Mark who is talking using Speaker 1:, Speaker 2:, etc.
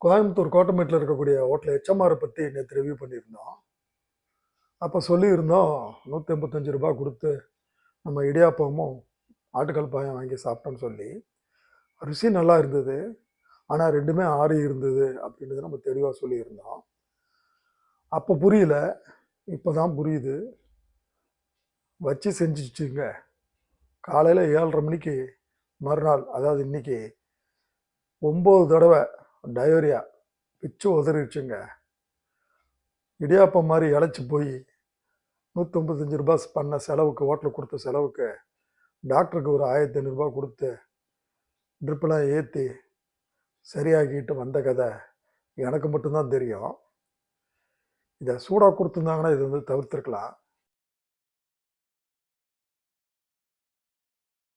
Speaker 1: கோயம்புத்தூர் கோட்டமேட்டில் இருக்கக்கூடிய ஹோட்டல் ஹெச்எம்ஆரை பற்றி நேற்று ரிவ்யூ பண்ணியிருந்தோம். அப்போ சொல்லியிருந்தோம், ரூ. 185 கொடுத்து நம்ம இடியாப்பமும் ஆட்டுக்கால் பாயம் வாங்கி சாப்பிட்டோம்னு சொல்லி. ருசி நல்லா இருந்தது, ஆனால் ரெண்டுமே ஆறி இருந்தது அப்படின்றது நம்ம தெளிவாக சொல்லியிருந்தோம். அப்போ புரியல, இப்போ தான் புரியுது. வச்சு செஞ்சிச்சுங்க. காலையில் 7:30 மணிக்கு மறுநாள், அதாவது இன்னைக்கு 9 தடவை டயோரியா பிச்சு உதறிடுச்சுங்க. இடியாப்பம் மாதிரி இழைச்சி போய் ரூ. 155 பண்ண செலவுக்கு, ஹோட்டலுக்கு கொடுத்த செலவுக்கு டாக்டருக்கு ஒரு ரூ. 1500 கொடுத்து ட்ரிப்பெல்லாம் ஏற்றி சரியாக்கிட்டு வந்த கதை எனக்கு மட்டும்தான் தெரியும். இதை சூடாக கொடுத்துருந்தாங்கன்னா இது தவிர்த்துருக்கலாம்.